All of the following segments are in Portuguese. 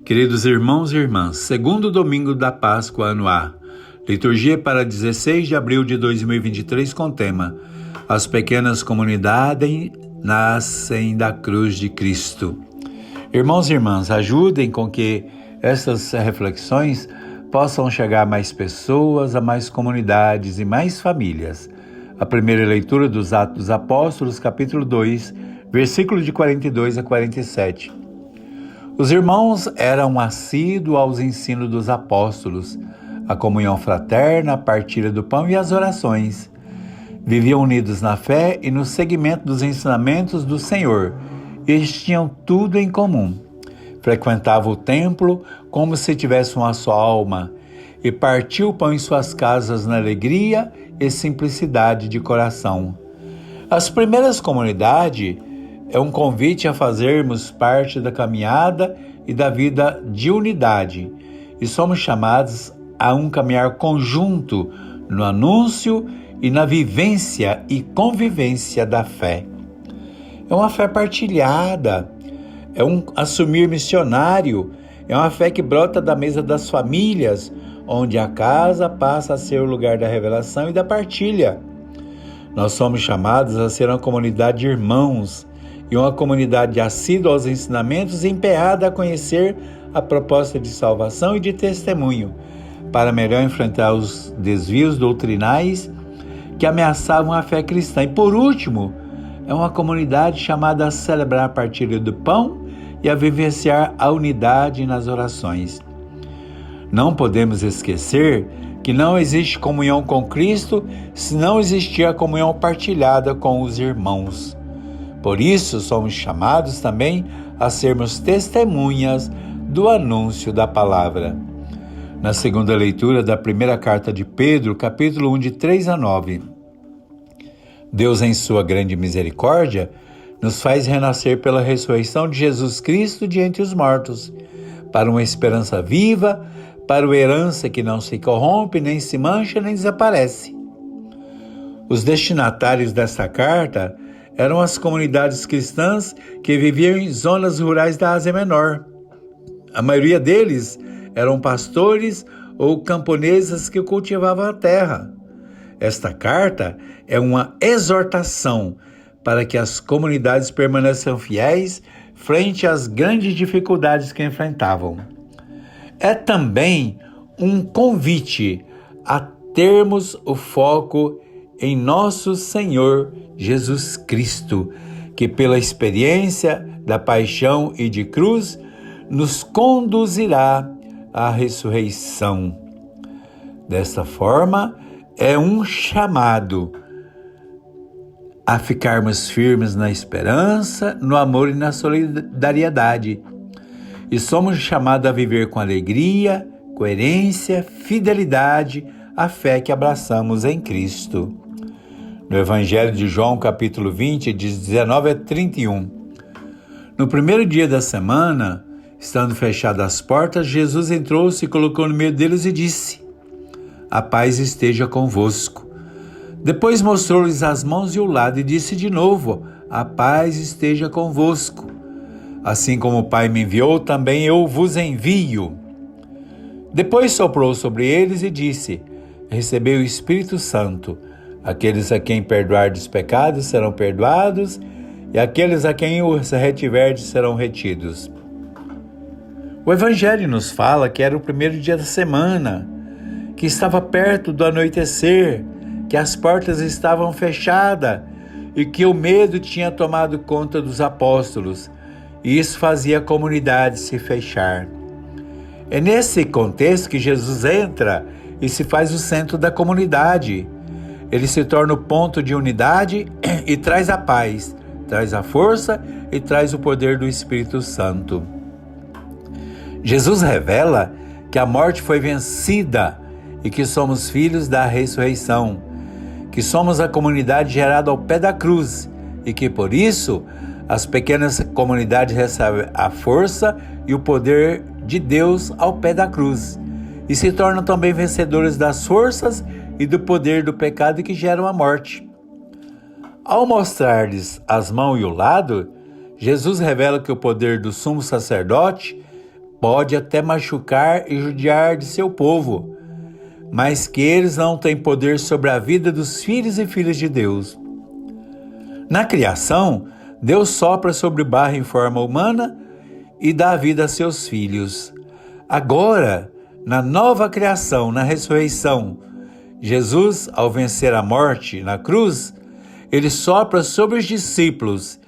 Queridos irmãos e irmãs, segundo domingo da Páscoa, ano A, liturgia para 16 de abril de 2023 com tema: As pequenas comunidades nascem da cruz de Cristo. Irmãos e irmãs, ajudem com que essas reflexões possam chegar a mais pessoas, a mais comunidades e mais famílias. A primeira leitura dos Atos dos Apóstolos, capítulo 2, versículos de 42 a 47. Os irmãos eram assíduos aos ensinos dos apóstolos, a comunhão fraterna, a partilha do pão e as orações. Viviam unidos na fé e no seguimento dos ensinamentos do Senhor. Eles tinham tudo em comum. Frequentavam o templo como se tivessem uma só alma e partiam o pão em suas casas na alegria e simplicidade de coração. As primeiras comunidades é um convite a fazermos parte da caminhada e da vida de unidade, e somos chamados a um caminhar conjunto no anúncio e na vivência e convivência da fé. É uma fé partilhada, é um assumir missionário, é uma fé que brota da mesa das famílias, onde a casa passa a ser o lugar da revelação e da partilha. Nós somos chamados a ser uma comunidade de irmãos, e uma comunidade assídua aos ensinamentos e empenhada a conhecer a proposta de salvação e de testemunho, para melhor enfrentar os desvios doutrinais que ameaçavam a fé cristã. E por último, é uma comunidade chamada a celebrar a partilha do pão e a vivenciar a unidade nas orações. Não podemos esquecer que não existe comunhão com Cristo se não existir a comunhão partilhada com os irmãos. Por isso, somos chamados também a sermos testemunhas do anúncio da palavra. Na segunda leitura da primeira carta de Pedro, capítulo 1, de 3 a 9, Deus, em sua grande misericórdia, nos faz renascer pela ressurreição de Jesus Cristo de entre os mortos, para uma esperança viva, para uma herança que não se corrompe, nem se mancha, nem desaparece. Os destinatários desta carta eram as comunidades cristãs que viviam em zonas rurais da Ásia Menor. A maioria deles eram pastores ou camponesas que cultivavam a terra. Esta carta é uma exortação para que as comunidades permaneçam fiéis frente às grandes dificuldades que enfrentavam. É também um convite a termos o foco em nosso Senhor Jesus Cristo, que pela experiência da paixão e de cruz nos conduzirá à ressurreição. Desta forma, é um chamado a ficarmos firmes na esperança, no amor e na solidariedade. E somos chamados a viver com alegria, coerência, fidelidade, a fé que abraçamos em Cristo. No Evangelho de João, capítulo 20, de 19 a 31. No primeiro dia da semana, estando fechadas as portas, Jesus entrou, se colocou no meio deles e disse: A paz esteja convosco. Depois mostrou-lhes as mãos e o lado e disse de novo: A paz esteja convosco. Assim como o Pai me enviou, também eu vos envio. Depois soprou sobre eles e disse: Recebei o Espírito Santo. Aqueles a quem perdoardes os pecados serão perdoados, e aqueles a quem os retiverdes serão retidos. O Evangelho nos fala que era o primeiro dia da semana, que estava perto do anoitecer, que as portas estavam fechadas e que o medo tinha tomado conta dos apóstolos, e isso fazia a comunidade se fechar. É nesse contexto que Jesus entra e se faz o centro da comunidade. Ele se torna o ponto de unidade e traz a paz, traz a força e traz o poder do Espírito Santo. Jesus revela que a morte foi vencida e que somos filhos da ressurreição, que somos a comunidade gerada ao pé da cruz e que, por isso, as pequenas comunidades recebem a força e o poder de Deus ao pé da cruz e se tornam também vencedores das forças e do poder do pecado que geram a morte. Ao mostrar-lhes as mãos e o lado, Jesus revela que o poder do sumo sacerdote pode até machucar e judiar de seu povo, mas que eles não têm poder sobre a vida dos filhos e filhas de Deus. Na criação, Deus sopra sobre o barro em forma humana e dá vida a seus filhos. Agora, na nova criação, na ressurreição, Jesus, ao vencer a morte na cruz, ele sopra sobre os discípulos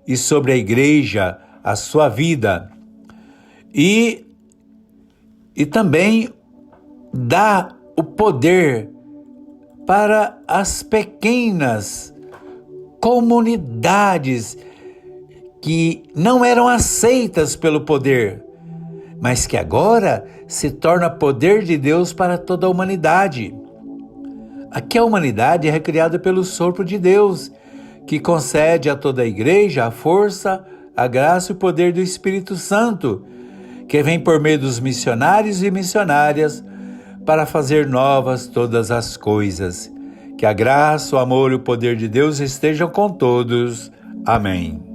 e sobre a igreja a sua vida. E também dá o poder para as pequenas comunidades que não eram aceitas pelo poder, mas que agora se torna poder de Deus para toda a humanidade. Aqui a humanidade é recriada pelo sopro de Deus, que concede a toda a igreja a força, a graça e o poder do Espírito Santo, que vem por meio dos missionários e missionárias para fazer novas todas as coisas. Que a graça, o amor e o poder de Deus estejam com todos. Amém.